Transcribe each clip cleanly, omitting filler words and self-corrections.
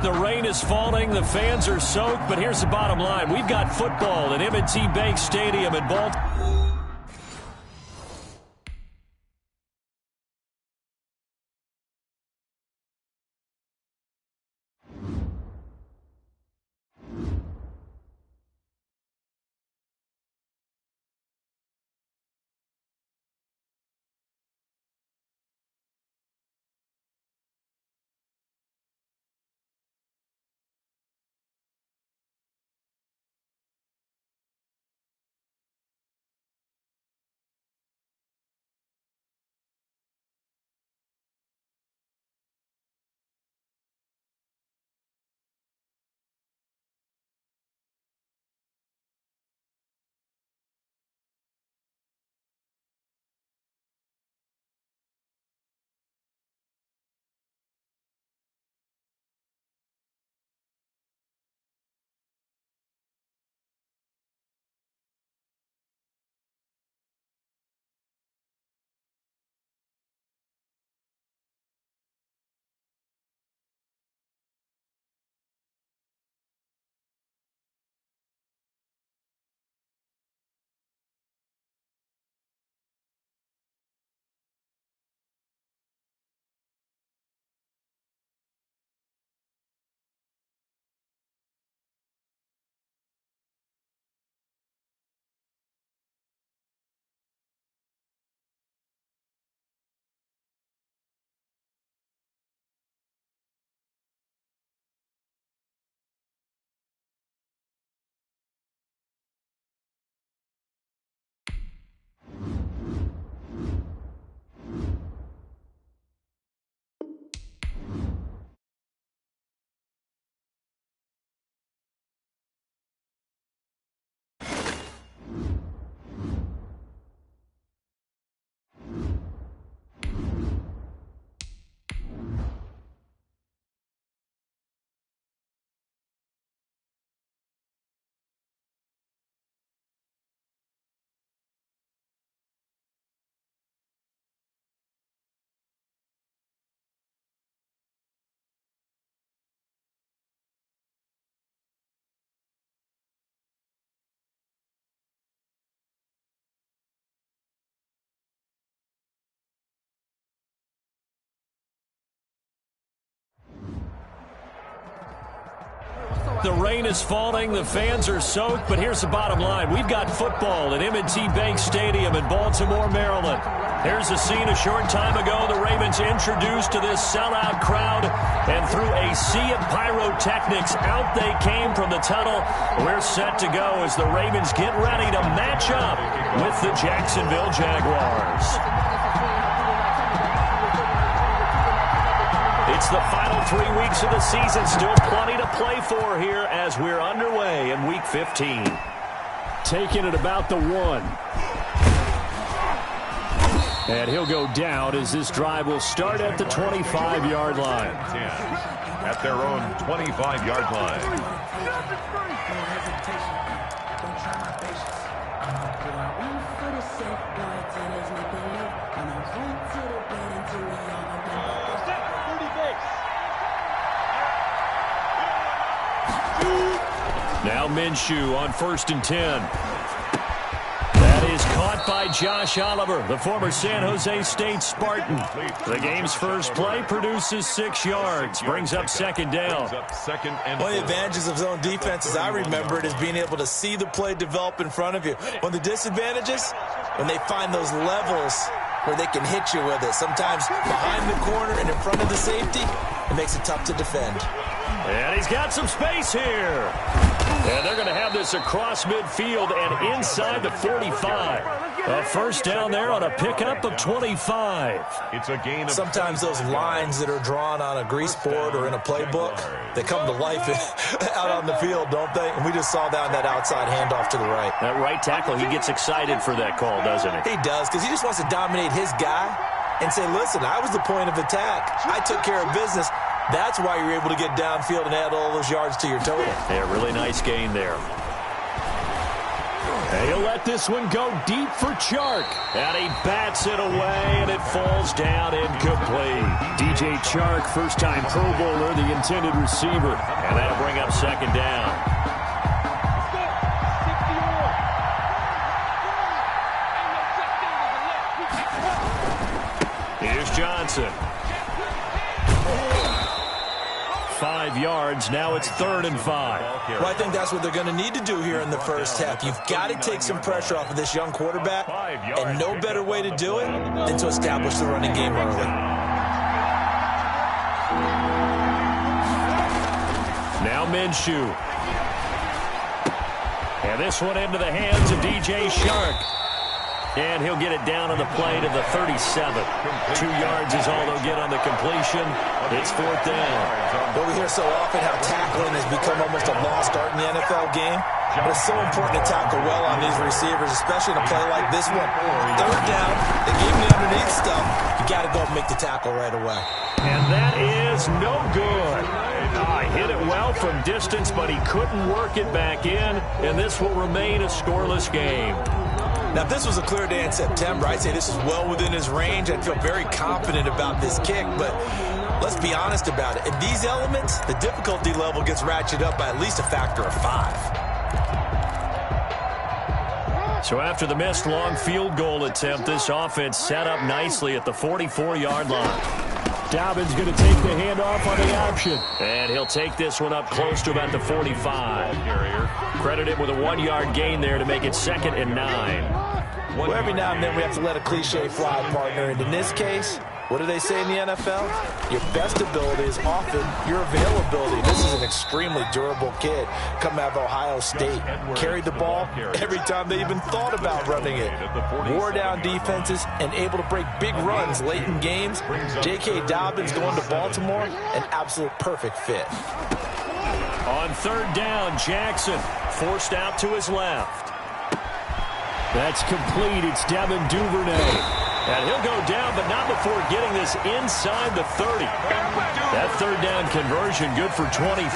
The rain is falling, the fans are soaked, but here's the bottom line. We've got football at M&T Bank Stadium in Baltimore. The rain is falling, the fans are soaked, but here's the bottom line. We've got football at M&T Bank Stadium in Baltimore, Maryland. Here's a scene a short time ago. The Ravens introduced to this sellout crowd, and through a sea of pyrotechnics, out they came from the tunnel. We're set to go as the Ravens get ready to match up with the Jacksonville Jaguars. It's the final 3 weeks of the season. Still plenty to play for here as we're underway in Week 15. Taking it about the 1. And he'll go down as this drive will start at the 25-yard line. At their own 25-yard line. Now Minshew on 1st and 10. That is caught by Josh Oliver, the former San Jose State Spartan. The game's first play produces 6 yards, brings up 2nd down. One of the advantages of zone defense, as I remember it, is being able to see the play develop in front of you. One of the disadvantages, when they find those levels where they can hit you with it. Sometimes behind the corner and in front of the safety, it makes it tough to defend. And he's got some space here. And they're going to have this across midfield and inside the 45. A first down there on a pickup of 25. It's a gain of sometimes those lines that are drawn on a grease board or in a playbook, they come to life out on the field, don't they? And we just saw that on that outside handoff to the right. That right tackle, he gets excited for that call, doesn't he? He does, because he just wants to dominate his guy and say, listen, I was the point of attack. I took care of business. That's why you're able to get downfield and add all those yards to your total. Yeah, really nice gain there. And he'll let this one go deep for Chark. And he bats it away, and it falls down incomplete. DJ Chark, first-time Pro Bowler, the intended receiver. And that'll bring up second down. Here's Johnson. 5 yards. Now it's 3rd and 5. Well, I think that's what they're going to need to do here in the first half. You've got to take some pressure off of this young quarterback, and no better way to do it than to establish the running game early. Now Minshew. And this one into the hands of DJ Chark. And he'll get it down on the play to the 37. 2 yards is all they'll get on the completion. It's 4th down. Well, we hear so often how tackling has become almost a lost art in the NFL game. But it's so important to tackle well on these receivers, especially in a play like this one. 3rd down, they gave him the underneath stuff. You got to go and make the tackle right away. And that is no good. Hit it well from distance, but he couldn't work it back in. And this will remain a scoreless game. Now, if this was a clear day in September, I'd say this is well within his range. I'd feel very confident about this kick, but let's be honest about it. In these elements, the difficulty level gets ratcheted up by at least a factor of 5. So after the missed long field goal attempt, this offense set up nicely at the 44-yard line. Dobbins going to take the handoff on the option. And he'll take this one up close to about the 45. Credit him with a 1-yard gain there to make it 2nd and 9. Well, every now and then we have to let a cliche fly, partner. And in this case, what do they say in the NFL? Your best ability is often your availability. This is an extremely durable kid coming out of Ohio State. Carried the ball every time they even thought about running it. Wore down defenses and able to break big runs late in games. J.K. Dobbins going to Baltimore, an absolute perfect fit. On 3rd down, Jackson forced out to his left. That's complete. It's Devin Duvernay. And he'll go down, but not before getting this inside the 30. That 3rd down conversion good for 23.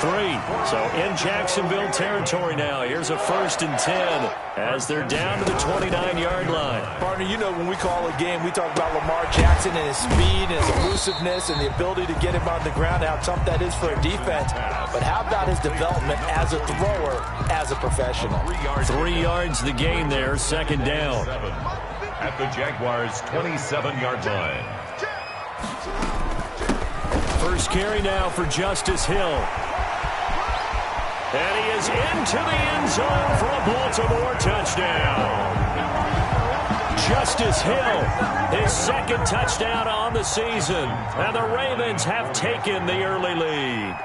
So in Jacksonville territory now. Here's a 1st and 10 as they're down to the 29-yard line. Partner, you know when we call a game, we talk about Lamar Jackson and his speed and his elusiveness and the ability to get him on the ground, how tough that is for a defense. But how about his development as a thrower, as a professional? 3 yards the gain there, 2nd down. At the Jaguars' 27-yard line. First carry now for Justice Hill. And he is into the end zone for a Baltimore touchdown. Justice Hill, his 2nd touchdown on the season. And the Ravens have taken the early lead.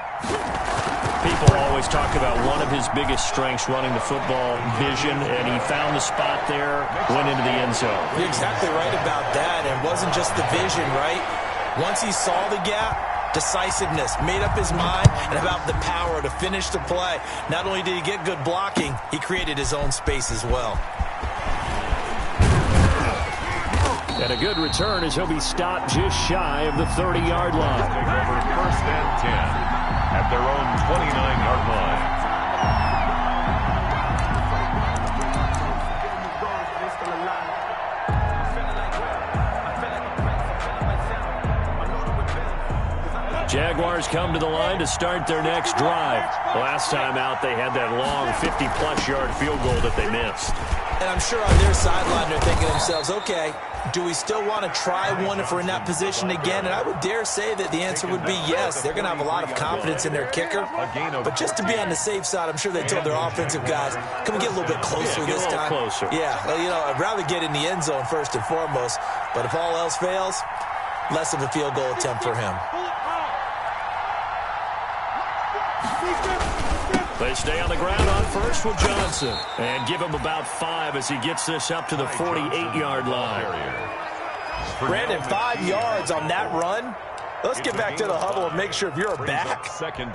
People always talk about one of his biggest strengths running the football, vision, and he found the spot there, went into the end zone. You're exactly right about that. It wasn't just the vision, right? Once he saw the gap, decisiveness, made up his mind, and about the power to finish the play. Not only did he get good blocking, he created his own space as well. And a good return as he'll be stopped just shy of the 30-yard line. Take over 1st and 10 at their own 29-yard line. Jaguars come to the line to start their next drive. Last time out, they had that long 50-plus yard field goal that they missed. And I'm sure on their sideline they're thinking to themselves, okay, do we still want to try one if we're in that position again? And I would dare say that the answer would be yes. They're going to have a lot of confidence in their kicker. But just to be on the safe side, I'm sure they told their offensive guys, can we get a little bit closer this time? Closer. Yeah, well, you know, I'd rather get in the end zone first and foremost. But if all else fails, less of a field goal attempt for him. They stay on the ground on first with Johnson. And give him about 5 as he gets this up to the 48-yard line. Brandon, 5 yards on that run. Let's get back to the huddle and make sure if you're a back,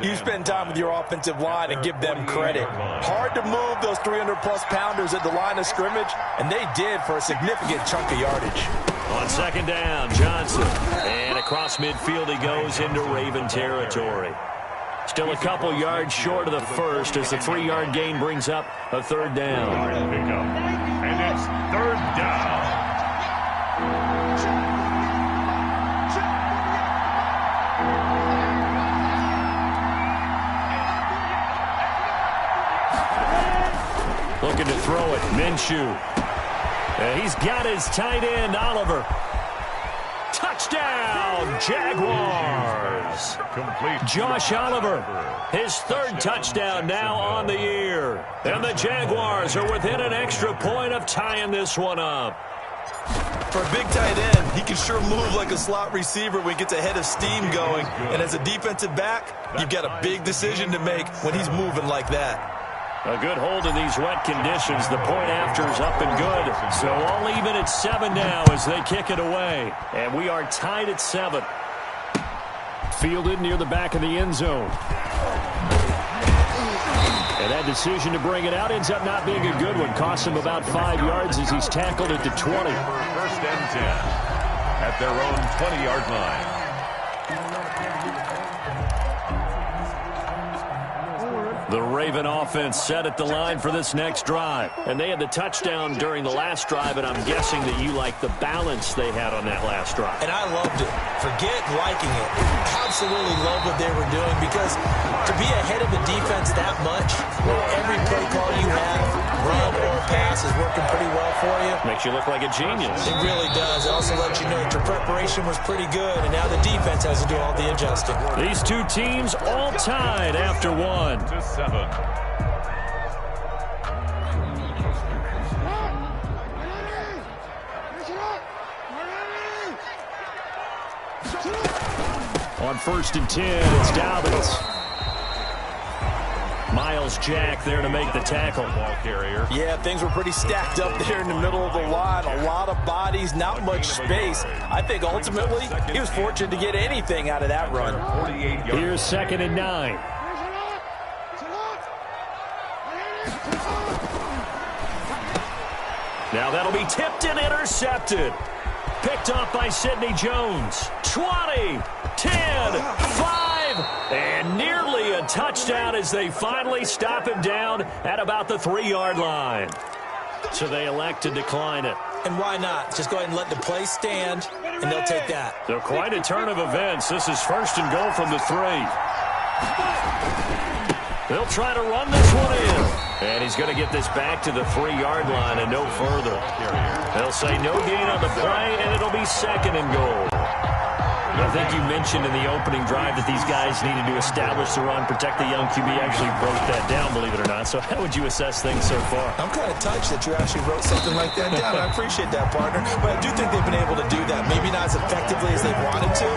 you spend time with your offensive line and give them credit. Hard to move those 300-plus pounders at the line of scrimmage, and they did for a significant chunk of yardage. On 2nd down, Johnson. And across midfield he goes into Raven territory. Still a couple yards short of the first as the 3-yard gain brings up a 3rd down. Pickup. And it's 3rd down. Looking to throw it, Minshew. And he's got his tight end, Oliver. Touchdown, Jaguars. Complete. Josh Oliver, his 3rd touchdown now on the year. And the Jaguars are within an extra point of tying this one up. For a big tight end, he can sure move like a slot receiver when he gets a head of steam going. And as a defensive back, you've got a big decision to make when he's moving like that. A good hold in these wet conditions. The point after is up and good. So all even at 7 now as they kick it away. And we are tied at 7. Fielded near the back of the end zone. And that decision to bring it out ends up not being a good one. Costs him about 5 yards as he's tackled at the 20. 1st and 10 at their own 20-yard line. The Raven offense set at the line for this next drive. And they had the touchdown during the last drive, and I'm guessing that you like the balance they had on that last drive. And I loved it. Forget liking it. Absolutely love what they were doing, because to be ahead of a defense that much, where every play call you have, run or pass, is working pretty well for you. Makes you look like a genius. It really does. It also lets you know that your preparation was pretty good, and now the defense has to do all the adjusting. These two teams all tied after 1. To 7. On 1st and 10, it's Dobbins. Miles Jack there to make the tackle. Ball carrier. Yeah, things were pretty stacked up there in the middle of the line. A lot of bodies, not much space. I think ultimately he was fortunate to get anything out of that run. 48 yards. Here's 2nd and 9. Now that'll be tipped and intercepted. Picked off by Sidney Jones. 20, 10, 5, and nearly a touchdown as they finally stop him down at about the 3-yard line. So they elect to decline it. And why not? Just go ahead and let the play stand, and they'll take that. So quite a turn of events. This is 1st and goal from the 3. They'll try to run this one in. And he's going to get this back to the 3-yard line and no further. They'll say no gain on the play, and it'll be 2nd and goal. I think you mentioned in the opening drive that these guys needed to establish the run, protect the young QB. Actually broke that down, believe it or not. So how would you assess things so far? I'm kind of touched that you actually wrote something like that down. I appreciate that, partner. But I do think they've been able to do that. Maybe not as effectively as they wanted to,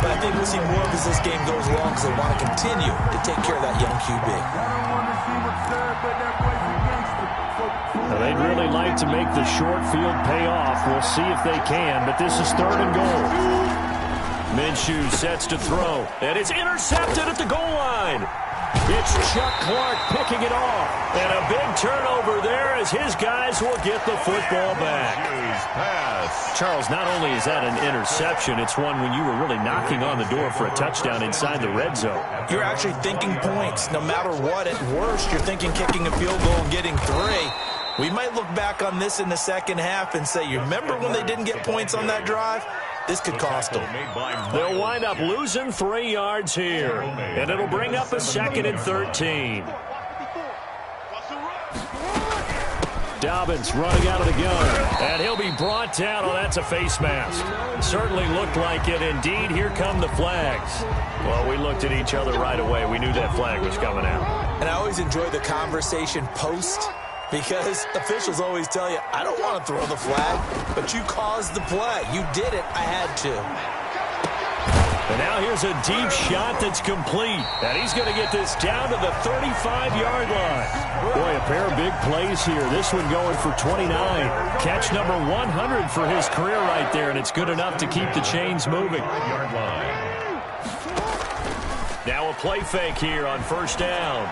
but I think we'll see more as this game goes along because they want to continue to take care of that young QB. Now, they'd really like to make the short field pay off. We'll see if they can, but this is 3rd and goal. Minshew sets to throw, and it's intercepted at the goal line. It's Chuck Clark picking it off, and a big turnover there as his guys will get the football back. Pass. Charles, not only is that an interception, it's one when you were really knocking on the door for a touchdown inside the red zone. You're actually thinking points. No matter what, at worst, you're thinking kicking a field goal and getting 3. We might look back on this in the second half and say, you remember when they didn't get points on that drive? This could cost them. They'll wind up losing 3 yards here, and it'll bring up a 2nd and 13. Dobbins running out of the gun, and he'll be brought down. Oh, that's a face mask. Certainly looked like it. Indeed, here come the flags. Well, we looked at each other right away. We knew that flag was coming out. And I always enjoy the conversation post, because officials always tell you, I don't want to throw the flag, but you caused the play. You did it. I had to. And now here's a deep shot that's complete. And he's going to get this down to the 35-yard line. Boy, a pair of big plays here. This one going for 29. Catch number 100 for his career right there, and it's good enough to keep the chains moving. Now a play fake here on 1st down.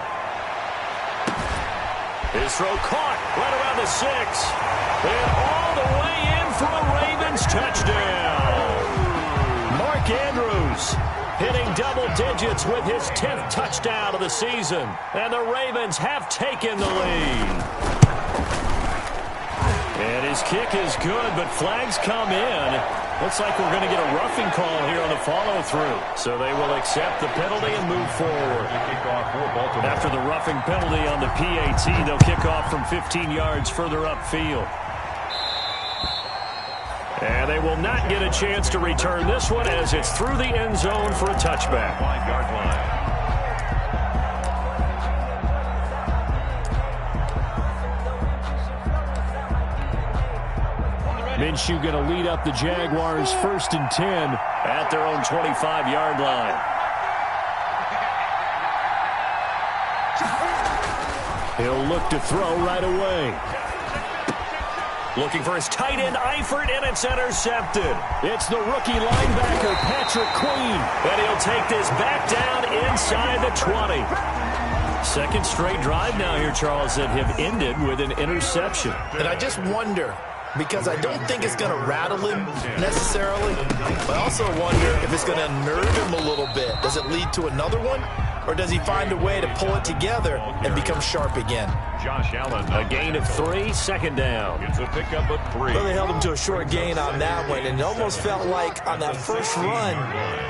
His throw caught right around the 6. And all the way in for a Ravens touchdown. Mark Andrews hitting double digits with his 10th touchdown of the season. And the Ravens have taken the lead. And his kick is good, but flags come in. Looks like we're going to get a roughing call here on the follow-through. So they will accept the penalty and move forward. After the roughing penalty on the PAT, they'll kick off from 15 yards further upfield. And they will not get a chance to return this one as it's through the end zone for a touchback. 5-yard line. Minshew going to lead up the Jaguars 1st and 10 at their own 25-yard line. He'll look to throw right away. Looking for his tight end, Eifert, and it's intercepted. It's the rookie linebacker, Patrick Queen. And he'll take this back down inside the 20. Second straight drive now here, Charles, that have ended with an interception. And I just wonder, because I don't think it's going to rattle him necessarily, but I also wonder if it's going to unnerve him a little bit. Does it lead to another one, or does he find a way to pull it together and become sharp again? Josh Allen. A gain of 3, second down. It's a pickup of 3. Well, they held him to a short gain on that one, and it almost felt like on that first run,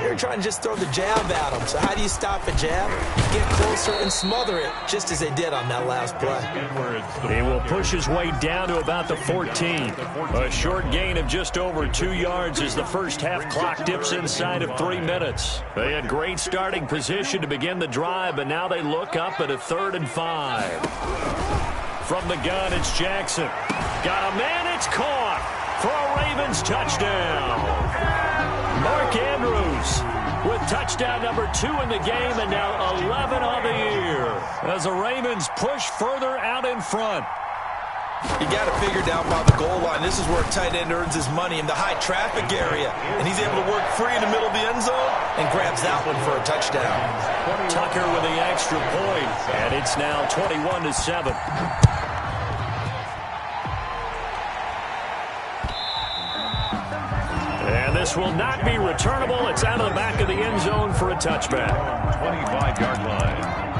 they were trying to just throw the jab at him. So how do you stop a jab? Get closer and smother it, just as they did on that last play. He will push his way down to about the 14. A short gain of just over 2 yards as the first half clock dips inside of 3 minutes. They had great starting position to begin the drive, but now they look up at a 3rd and 5. From the gun, it's Jackson. Got a man, it's caught for a Ravens touchdown. Mark Andrews with touchdown number 2 in the game and now 11 on the year as the Ravens push further out in front. You got to figure down by the goal line. This is where a tight end earns his money, in the high traffic area. And he's able to work free in the middle of the end zone and grabs that one for a touchdown. Tucker with the extra point, and it's now 21-7. And this will not be returnable. It's out of the back of the end zone for a touchback. 25-yard line.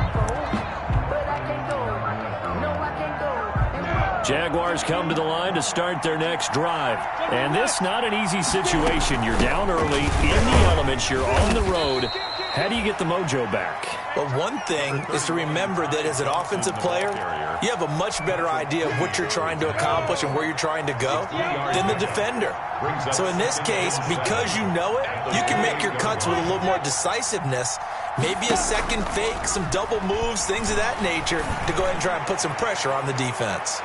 Jaguars come to the line to start their next drive. And this not an easy situation. You're down early, in the elements, you're on the road. How do you get the mojo back? Well, one thing is to remember that as an offensive player, you have a much better idea of what you're trying to accomplish and where you're trying to go than the defender. So in this case, because you know it, you can make your cuts with a little more decisiveness. Maybe a second fake, some double moves, things of that nature to go ahead and try and put some pressure on the defense.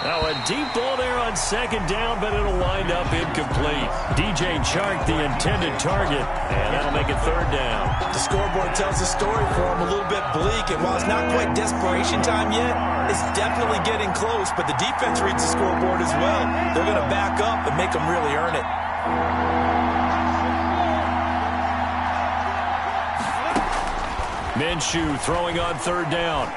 Now a deep ball there on second down, but it'll wind up incomplete. DJ Chark, the intended target, and that'll make it 3rd down. The scoreboard tells the story for him, a little bit bleak, and while it's not quite desperation time yet, it's definitely getting close, but the defense reads the scoreboard as well. They're going to back up and make them really earn it. Minshew throwing on 3rd down.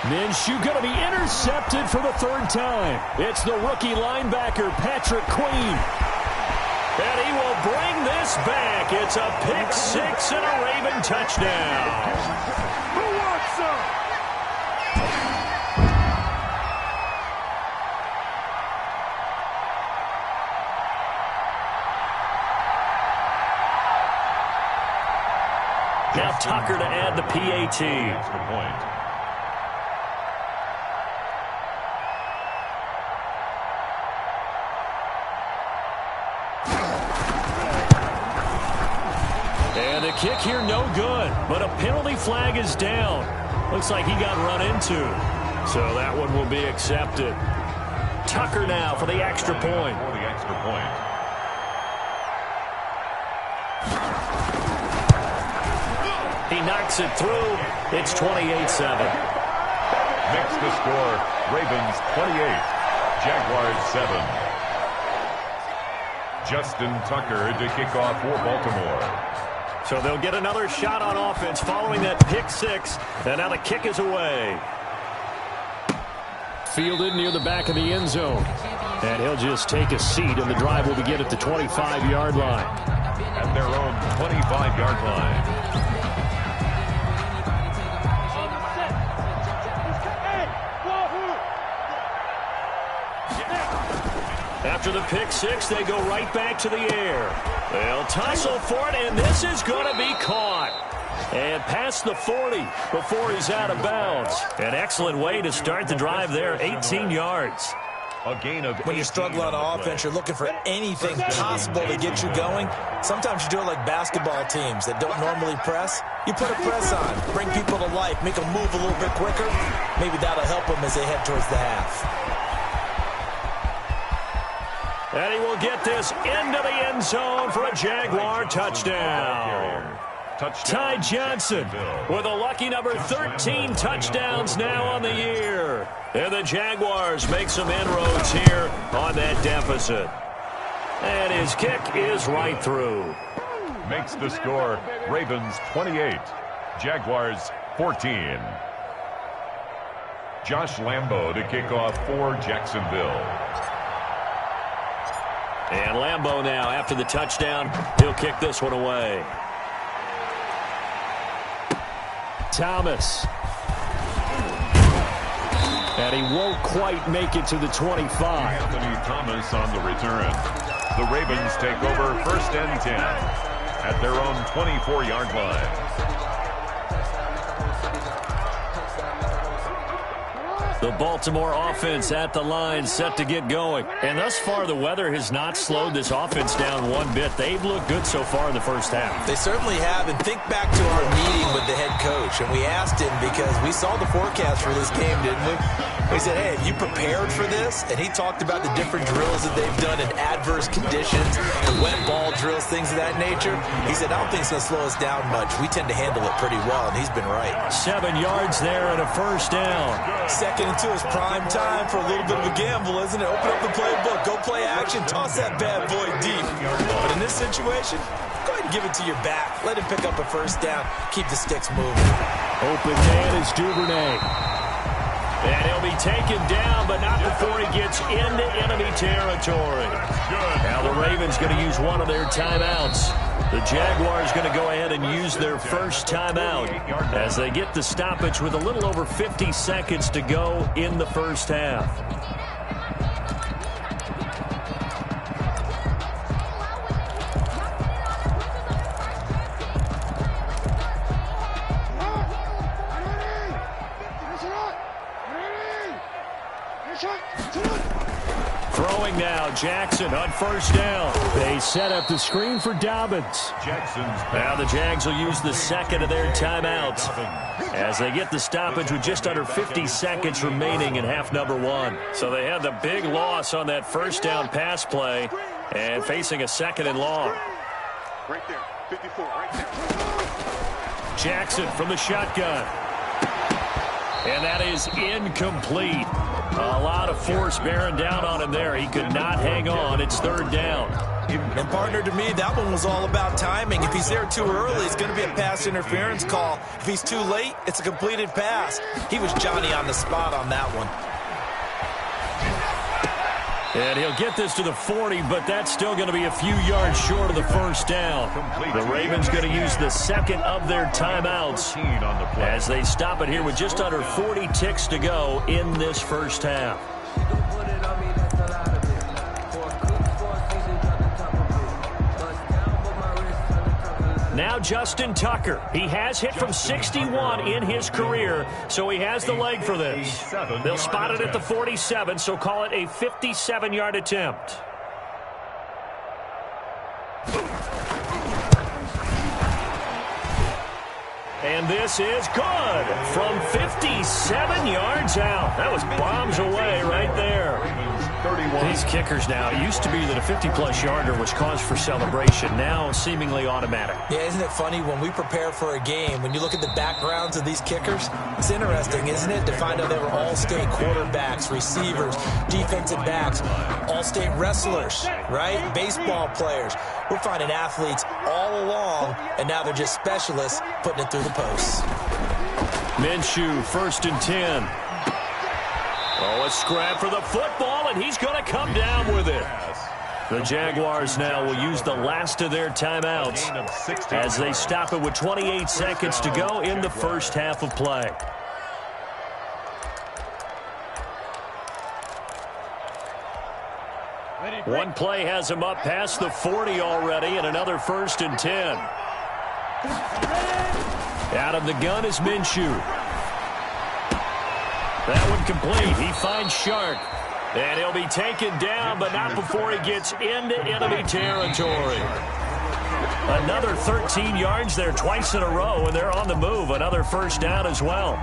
Minshew going to be intercepted for the 3rd time. It's the rookie linebacker, Patrick Queen. And he will bring this back. It's a pick 6 and a Raven touchdown. Who wants some? Now Tucker to add the PAT. Extra point. And the kick here, no good. But a penalty flag is down. Looks like he got run into. So that one will be accepted. Tucker now for the extra point. For the extra point. He knocks it through. It's 28-7. Makes the score. Ravens 28. Jaguars 7. Justin Tucker to kick off for Baltimore. So they'll get another shot on offense following that pick 6. And now the kick is away. Fielded near the back of the end zone. And he'll just take a seat, and the drive will begin at the 25-yard line. At their own 25-yard line. After the pick six, they go right back to the air. They'll tussle for it, and this is going to be caught. And past the 40 before he's out of bounds. An excellent way to start the drive there, 18 yards. A gain of when you struggle on offense, you're looking for anything possible to get you going. Sometimes you do it like basketball teams that don't normally press. You put a press on, bring people to life, make them move a little bit quicker. Maybe that'll help them as they head towards the half. And he will get this into the end zone for a Jaguar touchdown. Ty Johnson with a lucky number 13 touchdowns now on the year. And the Jaguars make some inroads here on that deficit. And his kick is right through. Makes the score Ravens 28, Jaguars 14. Josh Lambo to kick off for Jacksonville. And Lambo now, after the touchdown, he'll kick this one away. Thomas. And he won't quite make it to the 25. Anthony Thomas on the return. The Ravens take over 1st and 10 at their own 24-yard line. The Baltimore offense at the line, set to get going. And thus far, the weather has not slowed this offense down one bit. They've looked good so far in the first half. They certainly have. And think back to our meeting with the head coach. And we asked him because we saw the forecast for this game, didn't we? We said, hey, have you prepared for this? And he talked about the different drills that they've done in adverse conditions, the wet ball drills, things of that nature. He said, I don't think it's going to slow us down much. We tend to handle it pretty well, and he's been right. 7 yards there and a first down. 2nd and 2 is prime time for a little bit of a gamble, isn't it? Open up the playbook, go play action, toss that bad boy deep. But in this situation, go ahead and give it to your back. Let him pick up a first down. Keep the sticks moving. Open man is Duvernay. And he'll be taken down, but not before he gets into enemy territory. Now the Ravens going to use one of their timeouts. The Jaguars going to go ahead and use their first timeout as they get the stoppage with a little over 50 seconds to go in the first half. Throwing now, Jackson on first down. They set up the screen for Dobbins. Now the Jags will use the second of their timeouts as they get the stoppage with just under 50 seconds remaining in half number 1. So they had the big loss on that first down pass play and facing a 2nd and long. Right there, 54, right there. Jackson from the shotgun. And that is incomplete. A lot of force bearing down on him there. He could not hang on. It's 3rd down. And, partner, to me, that one was all about timing. If he's there too early, it's going to be a pass interference call. If he's too late, it's a completed pass. He was Johnny on the spot on that one. And he'll get this to the 40, but that's still going to be a few yards short of the first down. The Ravens going to use the second of their timeouts as they stop it here with just under 40 ticks to go in this first half. Now Justin Tucker. He has hit from 61 in his career, so he has the leg for this. They'll spot it at the 47, so call it a 57-yard attempt. And this is good from 57 yards out. That was bombs away right there. These kickers now, it used to be that a 50-plus yarder was cause for celebration. Now seemingly automatic. Yeah, isn't it funny when we prepare for a game, when you look at the backgrounds of these kickers, it's interesting, isn't it, to find out they were all-state quarterbacks, receivers, defensive backs, all-state wrestlers, right? Baseball players. We're finding athletes all along, and now they're just specialists putting it through the posts. Minshew, 1st and 10. Oh, a scrap for the football, and and he's going to come down with it. The Jaguars now will use the last of their timeouts as they stop it with 28 seconds to go in the first half of play. One play has him up past the 40 already, and another 1st and 10. Out of the gun is Minshew. That one complete. He finds Shark. And he'll be taken down, but not before he gets into enemy territory. Another 13 yards there twice in a row, and they're on the move. Another 1st down as well.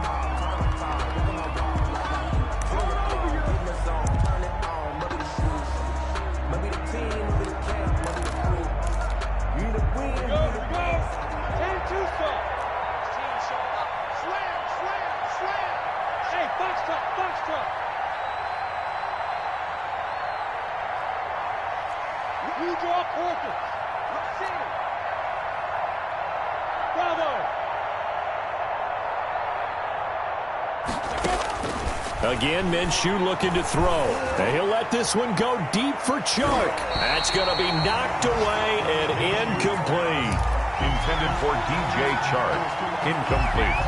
Again, Minshew looking to throw. And he'll let this one go deep for Chark. That's going to be knocked away and incomplete. Intended for DJ Chark. Incomplete.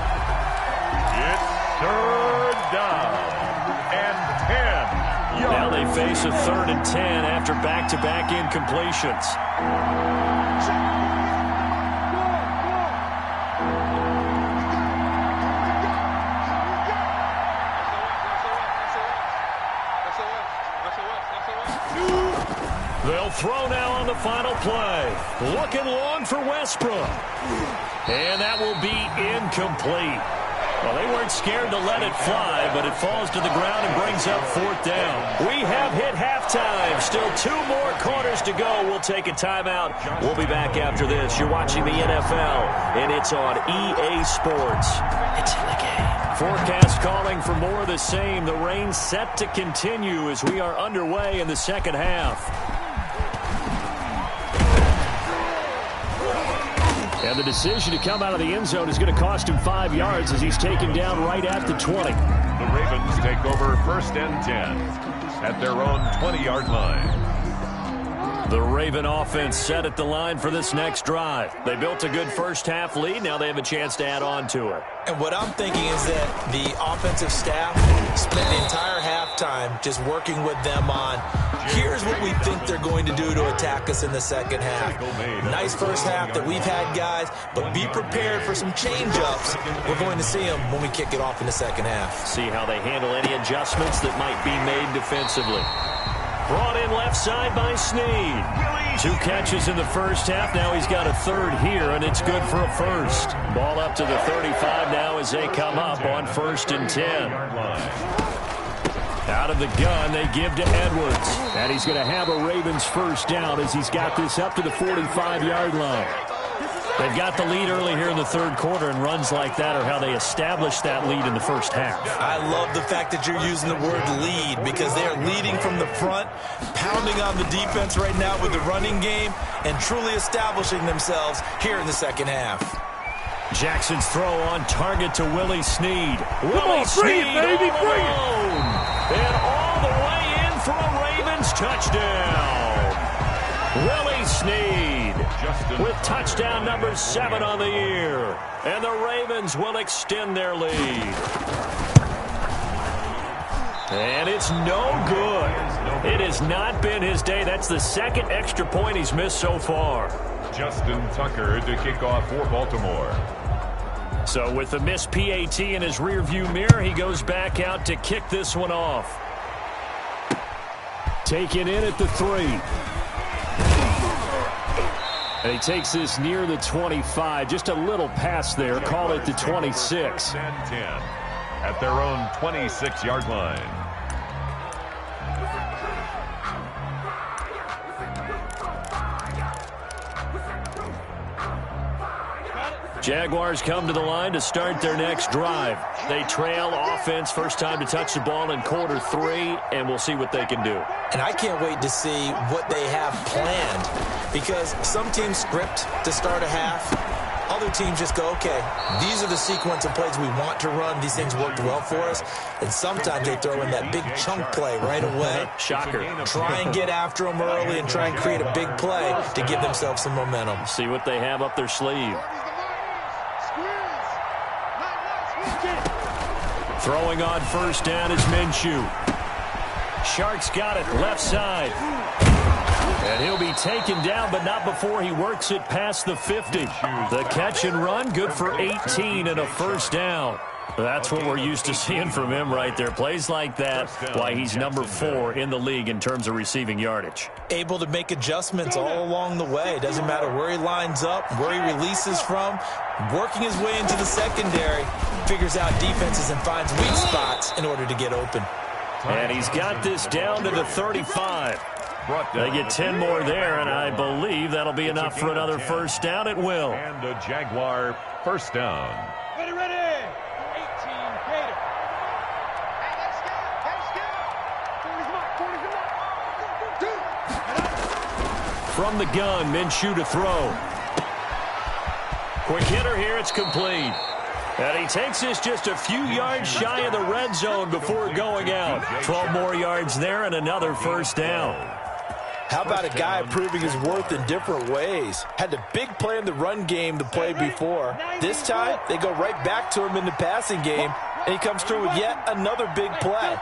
It's 3rd down and 10 yards. Now they face a 3rd and 10 after back-to-back incompletions. They'll throw now on the final play. Looking long for Westbrook. And that will be incomplete. Well, they weren't scared to let it fly, but it falls to the ground and brings up 4th down. We have hit halftime. Still 2 more quarters to go. We'll take a timeout. We'll be back after this. You're watching the NFL, and it's on EA Sports. It's in the game. Forecast calling for more of the same. The rain set to continue as we are underway in the second half. And the decision to come out of the end zone is going to cost him 5 yards as he's taken down right at the 20. The Ravens take over 1st and 10 at their own 20-yard line. The Raven offense set at the line for this next drive. They built a good first half lead. Now they have a chance to add on to it. And what I'm thinking is that the offensive staff spent the entire halftime just working with them on, here's what we think they're going to do to attack us in the second half. Nice first half that we've had, guys, but be prepared for some change-ups. We're going to see them when we kick it off in the second half. See how they handle any adjustments that might be made defensively. Brought in left side by Snead. 2 catches in the first half. Now he's got a 3rd here, and it's good for a 1st. Ball up to the 35 now as they come up on 1st and 10. Out of the gun, they give to Edwards. And he's going to have a Ravens 1st down as he's got this up to the 45-yard line. They've got the lead early here in the 3rd quarter, and runs like that are how they establish that lead in the first half. I love the fact that you're using the word lead because they are leading from the front, pounding on the defense right now with the running game, and truly establishing themselves here in the second half. Jackson's throw on target to Willie Snead. Willie Snead baby, alone. And all the way in for a Ravens touchdown. Willie Snead with touchdown number 7 on the year. And the Ravens will extend their lead. And it's no good. It has not been his day. That's the 2nd extra point he's missed so far. Justin Tucker to kick off for Baltimore. So with the missed PAT in his rearview mirror, he goes back out to kick this one off. Taken in at the 3. And he takes this near the 25. Just a little pass there. Call it the 26. 10 at their own 26-yard line. Jaguars come to the line to start their next drive. They trail offense, first time to touch the ball in quarter 3, and we'll see what they can do. And I can't wait to see what they have planned, because some teams script to start a half. other teams just go, okay, these are the sequence of plays we want to run. These things worked well for us. And sometimes they throw in that big chunk play right away. Shocker. Try and get after them early and try and create a big play to give themselves some momentum. See what they have up their sleeve. Throwing on first down is Minshew. Sharks got it left side. And he'll be taken down, but not before he works it past the 50. The catch and run, good for 18 and a first down. That's what we're used to seeing from him right there. Plays like that, why he's number 4 in the league in terms of receiving yardage. Able to make adjustments all along the way. Doesn't matter where he lines up, where he releases from. Working his way into the secondary, figures out defenses and finds weak spots in order to get open. And he's got this down to the 35. They get 10 more there, and I believe that'll be enough for another first down. It will. And a Jaguar first down. Ready, ready. 18, Gator. Hey, let's go. Let's go. 40's From the gun, Minshew to throw. Quick hitter here, it's complete. And he takes this just a few yards shy of the red zone before going out. 12 more yards there and another first down. How about a guy proving his worth in different ways? Had the big play in the run game the play before. This time, they go right back to him in the passing game, and he comes through with yet another big play.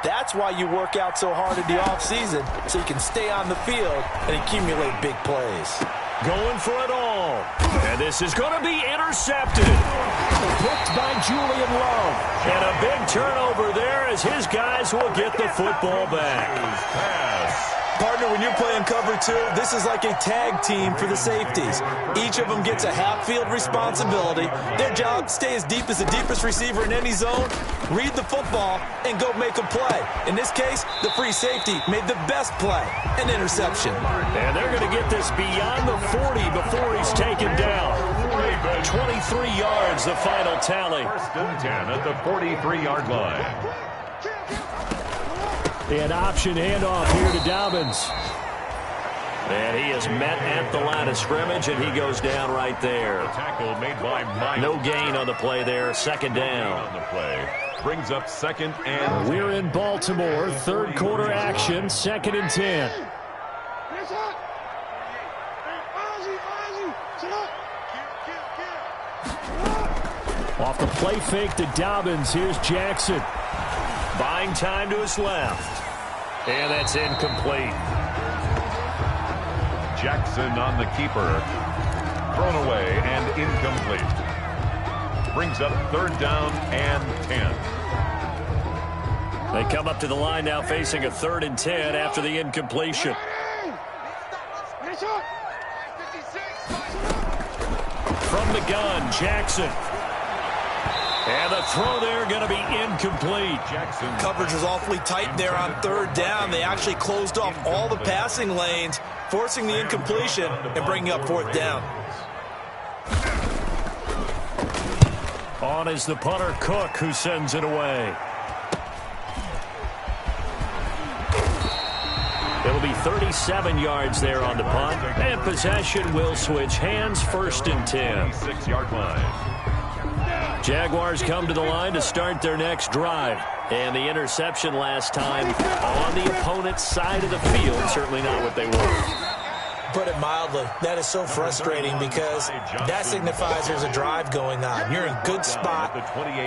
That's why you work out so hard in the offseason, so you can stay on the field and accumulate big plays. Going for it all. And this is going to be intercepted. Picked by Julian Love. And a big turnover there as his guys will get the football back. Pass. Partner, when you're playing cover 2, this is like a tag team for the safeties. Each of them gets a half-field responsibility. Their job, stay as deep as the deepest receiver in any zone, read the football, and go make a play. In this case, the free safety made the best play, an interception. And they're going to get this beyond the 40 before he's taken down. 23 yards, the final tally. First and 10 at the 43-yard line. An option handoff here to Dobbins. And he is met at the line of scrimmage, and he goes down right there. Tackle made by Myers. No gain on the play there. Second down. On the play. Brings up second and 10. We're in Baltimore. Third quarter action. Second and 10. Off the play fake to Dobbins. Here's Jackson. Buying time to his left. And that's incomplete. Jackson on the keeper. Thrown away and incomplete. Brings up third down and 10. They come up to the line now facing a 3rd and 10 after the incompletion. From the gun, Jackson. And the throw there going to be incomplete. Jackson. Coverage was awfully tight there on 3rd down. They actually closed off all the passing lanes, forcing the incompletion and bringing up 4th down. On is the punter, Cook, who sends it away. It'll be 37 yards there on the punt. And possession will switch hands. 1st and 10. 6-yard line. Jaguars come to the line to start their next drive. And the interception last time on the opponent's side of the field. Certainly not what they want. Put it mildly, that is so frustrating because that signifies there's a drive going on. You're in good spot,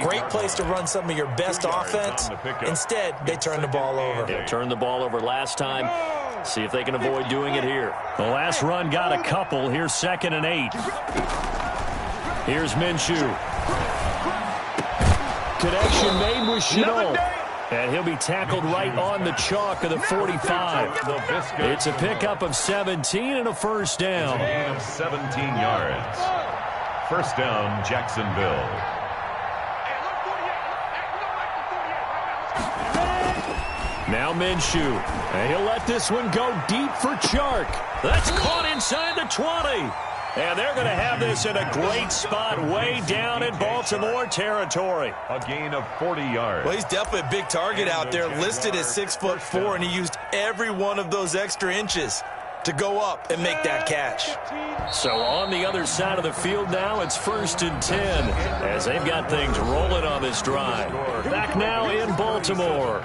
great place to run some of your best offense. Instead, they turn the ball over. They turned the ball over last time. See if they can avoid doing it here. The last run got a couple. Here's 2nd and 8. Here's Minshew. Connection made with Chenault. And he'll be tackled right on the chalk of the 45. It's a pickup of 17 and a first down. Gain of 17 yards. First down, Jacksonville. Now Minshew. And he'll let this one go deep for Chark. That's caught inside the 20. And they're going to have this in a great spot way down in Baltimore territory. A gain of 40 yards. Well, he's definitely a big target out there, listed at 6'4", and he used every one of those extra inches. to go up and make that catch. So on the other side of the field now, it's 1st and 10 as they've got things rolling on this drive. Back now in Baltimore.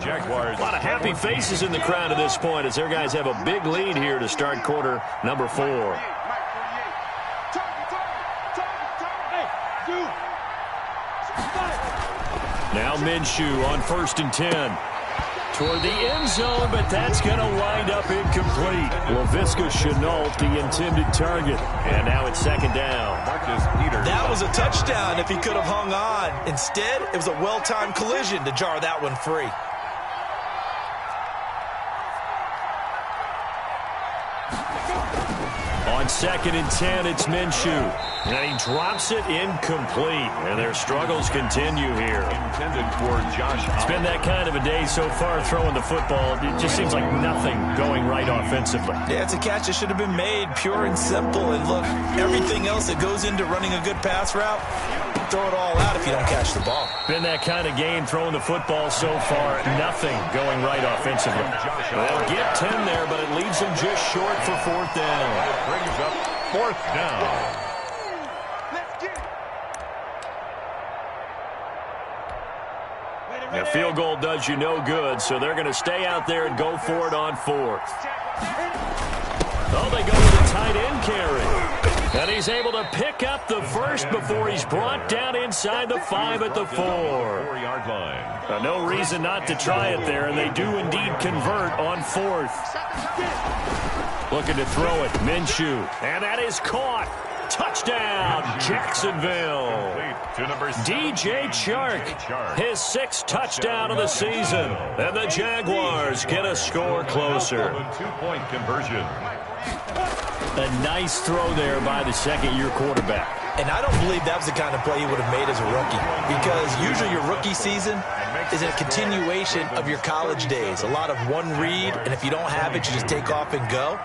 Jaguars. A lot of happy faces in the crowd at this point as their guys have a big lead here to start quarter number 4. Now Minshew on 1st and 10. Toward the end zone, but that's going to wind up incomplete. Laviska Shenault, the intended target. And now it's 2nd down. That was a touchdown if he could have hung on. Instead, it was a well-timed collision to jar that one free. On 2nd and 10, it's Minshew. And he drops it incomplete. And their struggles continue here. Intended for Josh. It's been that kind of a day so far throwing the football. It just seems like nothing going right offensively. Yeah, it's a catch that should have been made, pure and simple. And look, everything else that goes into running a good pass route, throw it all out if you don't catch the ball. Been that kind of game throwing the football so far. Nothing going right offensively. They'll get 10 there, but it leaves them just short for 4th down. Brings up 4th down. A field goal does you no good, so they're going to stay out there and go for it on 4th. Oh, they go with a tight end carry. And he's able to pick up the first before he's brought down inside the 5 at the 4-yard line. No reason not to try it there, and they do indeed convert on 4th. Looking to throw it, Minshew. And that is caught. Touchdown, Jacksonville. DJ Chark, his 6th touchdown of the season. And the Jaguars get a score closer. 2-point conversion. A nice throw there by the 2nd-year quarterback. And I don't believe that was the kind of play he would have made as a rookie. Because usually your rookie season is a continuation of your college days. A lot of one read, and if you don't have it, you just take off and go.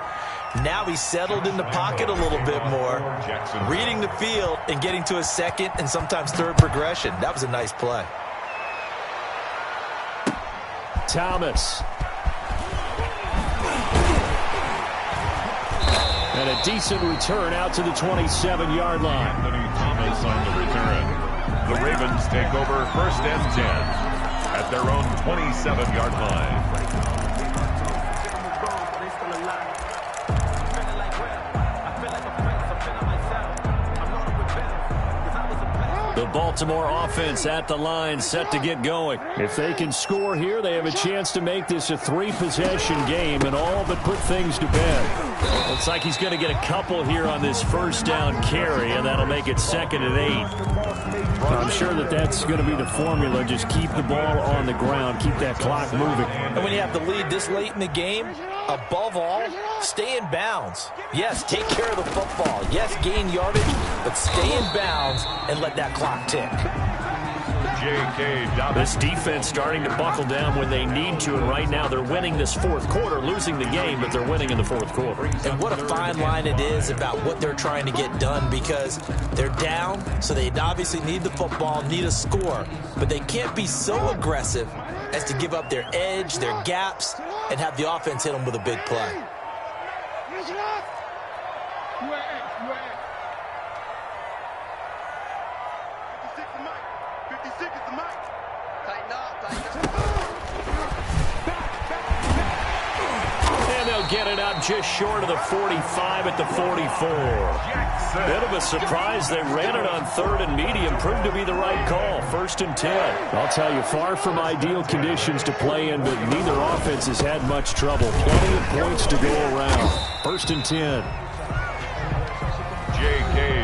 Now he's settled in the pocket a little bit more, reading the field and getting to his 2nd and sometimes 3rd progression. That was a nice play. Thomas. And a decent return out to the 27-yard line. Anthony Thomas on the return. The Ravens take over 1st and 10 at their own 27-yard line. The Baltimore offense at the line, set to get going. If they can score here, they have a chance to make this a 3-possession game and all but put things to bed. Looks like he's going to get a couple here on this 1st down carry, and that'll make it 2nd and 8. I'm sure that's going to be the formula. Just keep the ball on the ground, keep that clock moving. And when you have the lead this late in the game, above all, stay in bounds. Yes, take care of the football. Yes, gain yardage, but stay in bounds and let that clock tick. This defense starting to buckle down when they need to, and right now they're winning this 4th quarter, losing the game, but they're winning in the 4th quarter. And what a fine line it is about what they're trying to get done, because they're down, so they obviously need the football, need a score, but they can't be so aggressive as to give up their edge, their gaps, and have the offense hit them with a big play. And they'll get it up just short of the 45 at the 44. Bit of a surprise. They ran it on 3rd and medium. Proved to be the right call. 1st and 10. I'll tell you, far from ideal conditions to play in, but neither offense has had much trouble. Plenty of points to go around. 1st and 10.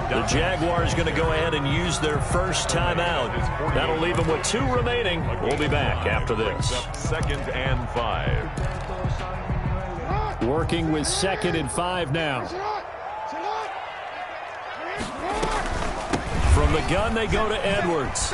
The Jaguars going to go ahead and use their first timeout. That'll leave them with 2 remaining. We'll be back after this. 2nd and 5. Working with 2nd and 5 now. From the gun, they go to Edwards.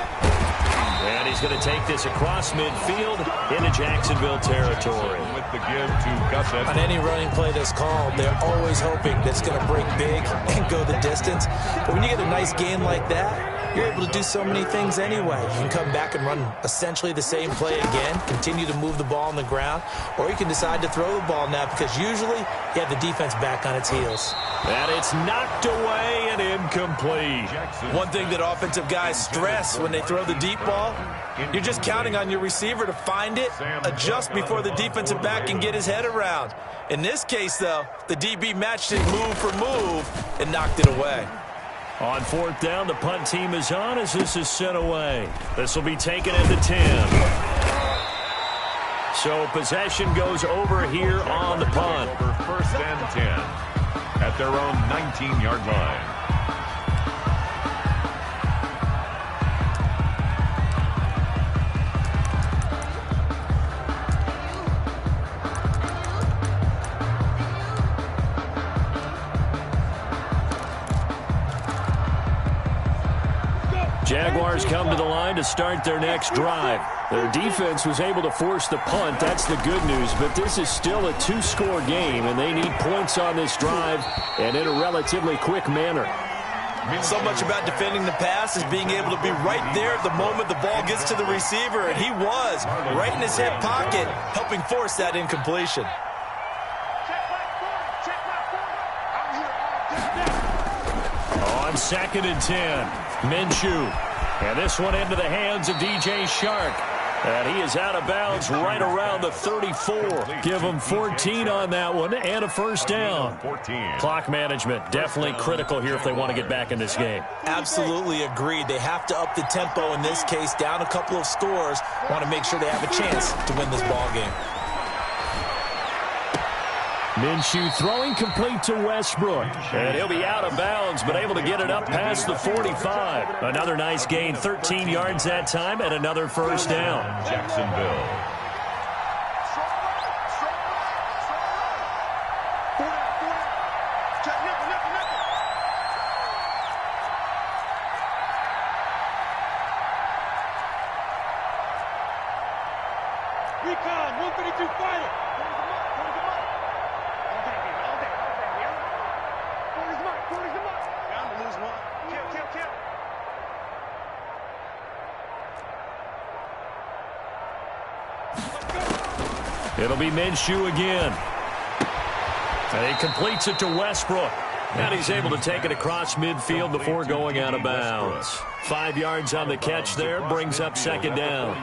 And he's going to take this across midfield into Jacksonville territory. With the give to Gus Edwards. On any running play that's called, they're always hoping that it's going to break big and go the distance. But when you get a nice gain like that, you're able to do so many things anyway. You can come back and run essentially the same play again, continue to move the ball on the ground, or you can decide to throw the ball now because usually you have the defense back on its heels. And it's knocked away and incomplete. One thing that offensive guys stress when they throw the deep ball, you're just counting on your receiver to find it, adjust before the defensive back can get his head around. In this case, though, the DB matched it move for move and knocked it away. On 4th down, the punt team is on as this is sent away. This will be taken at the 10. So possession goes over here on the punt. Over 1st and 10 at their own 19-yard line. Jaguars come to the line to start their next drive. Their defense was able to force the punt. That's the good news. But this is still a 2-score game, and they need points on this drive and in a relatively quick manner. So much about defending the pass is being able to be right there at the moment the ball gets to the receiver, and he was right in his hip pocket, helping force that incompletion. On 2nd and 10, Minshew. And this one into the hands of DJ Shark. And he is out of bounds right around the 34. Give him 14 on that one and a 1st down. 14. Clock management definitely critical here if they want to get back in this game. Absolutely agreed. They have to up the tempo in this case, down a couple of scores. Want to make sure they have a chance to win this ball game. Minshew throwing complete to Westbrook. And he'll be out of bounds, but able to get it up past the 45. Another nice gain, 13 yards that time, and another 1st down. Jacksonville. Recon, 132 fighter. It'll be Minshew again. And he completes it to Westbrook. And he's able to take it across midfield before going out of bounds. 5 yards on the catch there, brings up 2nd down.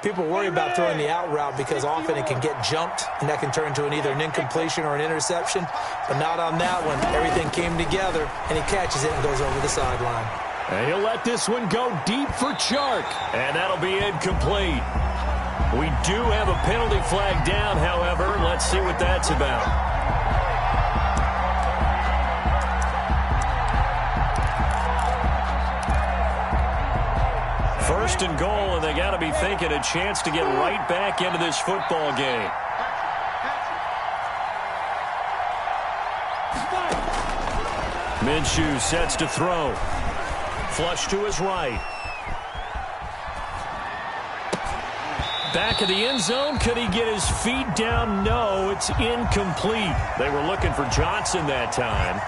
People worry about throwing the out route because often it can get jumped, and that can turn into either an incompletion or an interception. But not on that one. Everything came together, and he catches it and goes over the sideline. And he'll let this one go deep for Chark. And that'll be incomplete. We do have a penalty flag down, however. Let's see what that's about. First and goal, and they got to be thinking a chance to get right back into this football game. Minshew sets to throw. Flush to his right. Back of the end zone. Could he get his feet down? No, it's incomplete. They were looking for Johnson that time.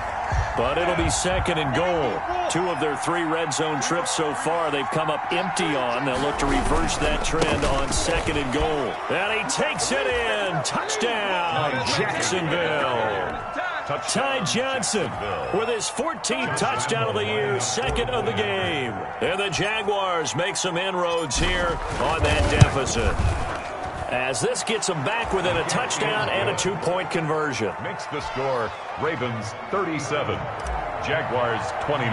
But it'll be 2nd and goal. 2 of their 3 red zone trips so far they've come up empty on. They'll look to reverse that trend on 2nd and goal. And he takes it in. Touchdown, Jacksonville. Ty Johnson with his 14th touchdown of the year, 2nd of the game. And the Jaguars make some inroads here on that deficit, as this gets them back within a touchdown and a 2-point conversion. Makes the score Ravens 37, Jaguars 29.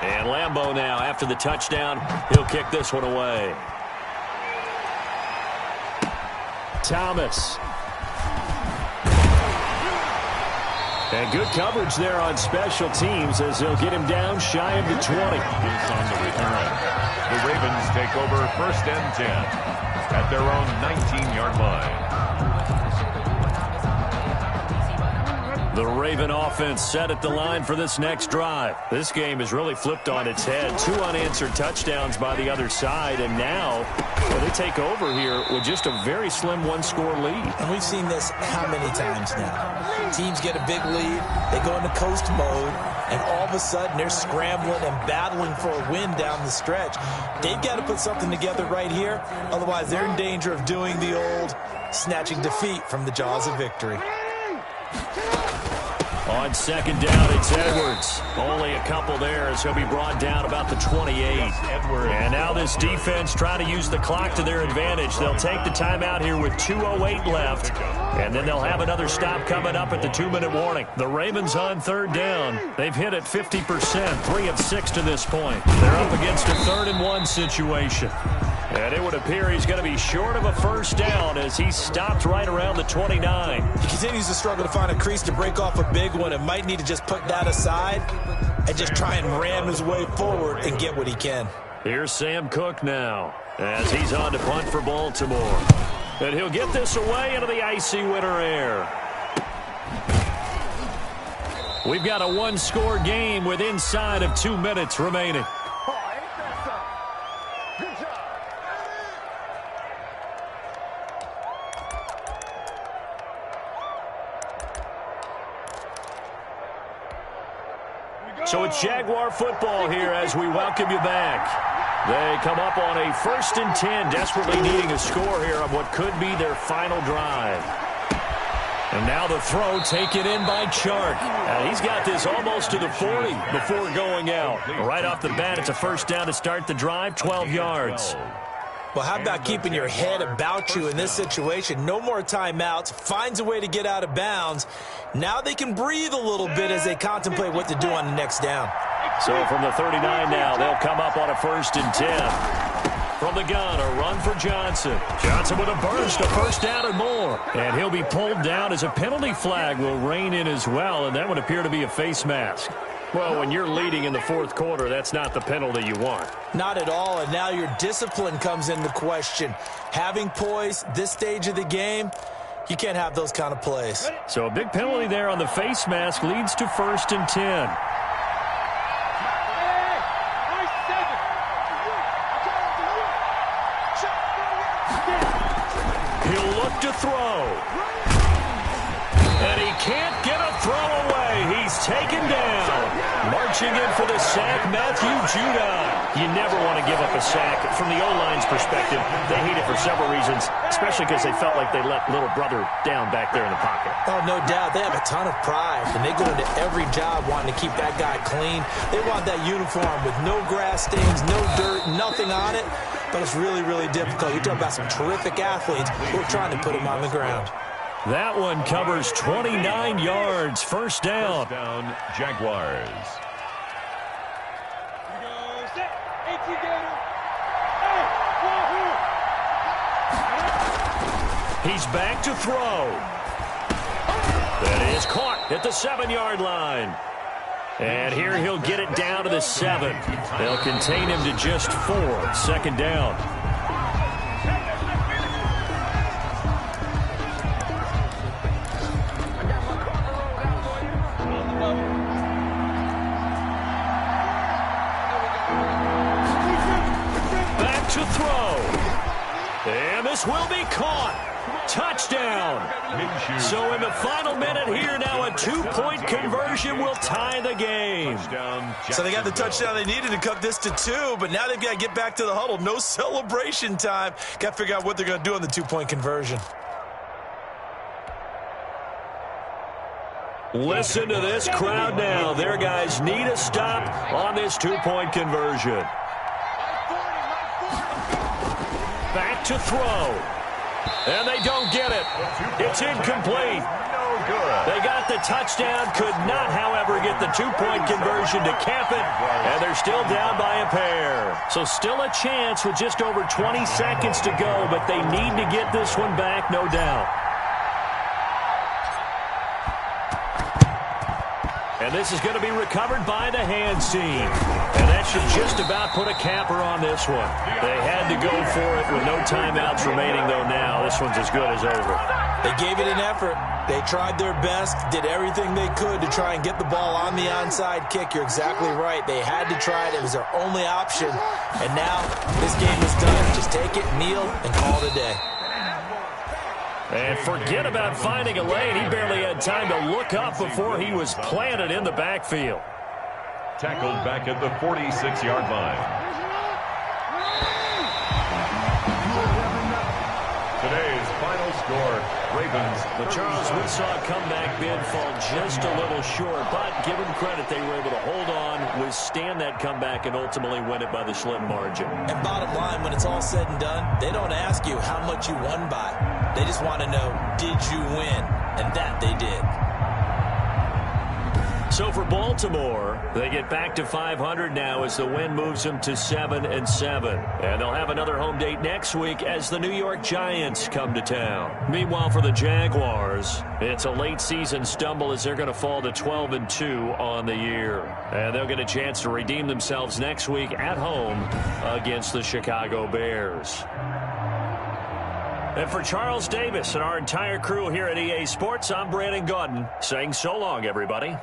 And Lambeau now, after the touchdown, he'll kick this one away. Thomas. And good coverage there on special teams as they'll get him down shy of the 20. Is on the return. The Ravens take over 1st and 10 at their own 19-yard line. The Raven offense set at the line for this next drive. This game is really flipped on its head. 2 unanswered touchdowns by the other side, and now they take over here with just a very slim one-score lead. And we've seen this how many times now? Teams get a big lead, they go into coast mode, and all of a sudden they're scrambling and battling for a win down the stretch. They've got to put something together right here, otherwise they're in danger of doing the old snatching defeat from the jaws of victory. On second down, it's Edwards. Only a couple there as he'll be brought down about the 28. And now this defense trying to use the clock to their advantage. They'll take the timeout here with 2:08 left. And then they'll have another stop coming up at the 2-minute warning. The Ravens on third down. They've hit it 50%, 3 of 6 to this point. They're up against a 3rd-and-1 situation. And it would appear he's going to be short of a first down as he stopped right around the 29. He continues to struggle to find a crease to break off a big one and might need to just put that aside and just try and ram his way forward and get what he can. Here's Sam Cook now as he's on to punt for Baltimore. And he'll get this away into the icy winter air. We've got a one-score game with inside of 2 minutes remaining. So it's Jaguar football here as we welcome you back. They come up on a 1st and 10, desperately needing a score here on what could be their final drive. And now the throw taken in by Chark. He's got this almost to the 40 before going out. Right off the bat, it's a first down to start the drive, 12 yards. Well, how about keeping your head about you in this situation? No more timeouts. Finds a way to get out of bounds. Now they can breathe a little bit as they contemplate what to do on the next down. So from the 39 now, they'll come up on a 1st and 10. From the gun, a run for Johnson. Johnson with a burst, a first down and more. And he'll be pulled down as a penalty flag will rein in as well, and that would appear to be a face mask. Well, when you're leading in the 4th quarter, that's not the penalty you want. Not at all, and now your discipline comes into question. Having poise, this stage of the game, you can't have those kind of plays. So a big penalty there on the face mask leads to 1st and 10. He'll look to throw. And he can't get a throw away. He's taken down. Marching in for the sack, Matthew Judon. You never want to give up a sack. From the O-line's perspective, they hate it for several reasons, especially because they felt like they let little brother down back there in the pocket. Oh, no doubt. They have a ton of pride, and they go into every job wanting to keep that guy clean. They want that uniform with no grass stains, no dirt, nothing on it, but it's really, really difficult. You're talking about some terrific athletes who are trying to put him on the ground. That one covers 29 yards. First down. First down, Jaguars. He's back to throw. That is caught at the 7-yard line. And here he'll get it down to the 7. They'll contain him to just 4. 2nd down. Back to throw. And this will be caught. Touchdown. So in the final minute here now, a 2-point conversion will tie the game. So they got the touchdown they needed to cut this to 2, but now they've got to get back to the huddle. No celebration time. Got to figure out what they're going to do on the 2-point conversion. Listen to this crowd now. Their guys need a stop on this 2-point conversion. Back to throw. And they don't get it. It's incomplete. They got the touchdown, could not, however, get the 2-point conversion to cap it, and they're still down by a pair. So still a chance with just over 20 seconds to go, but they need to get this one back, no doubt. And this is going to be recovered by the hands team. And that should just about put a capper on this one. They had to go for it with no timeouts remaining, though now. This one's as good as over. They gave it an effort. They tried their best, did everything they could to try and get the ball on the onside kick. You're exactly right. They had to try it. It was their only option. And now this game is done. Just take it, kneel, and call it a day. And forget about finding a lane. He barely had time to look up before he was planted in the backfield. Tackled back at the 46-yard line. Today's final score, Ravens. But Charles, we saw a comeback bid fall just a little short, but give them credit, they were able to hold on, withstand that comeback, and ultimately win it by the slim margin. And bottom line, when it's all said and done, they don't ask you how much you won by. They just want to know, did you win? And that they did. So for Baltimore, they get back to 500 now as the win moves them to 7-7. And they'll have another home date next week as the New York Giants come to town. Meanwhile, for the Jaguars, it's a late season stumble as they're going to fall to 12-2 on the year. And they'll get a chance to redeem themselves next week at home against the Chicago Bears. And for Charles Davis and our entire crew here at EA Sports, I'm Brandon Gaudin saying so long, everybody.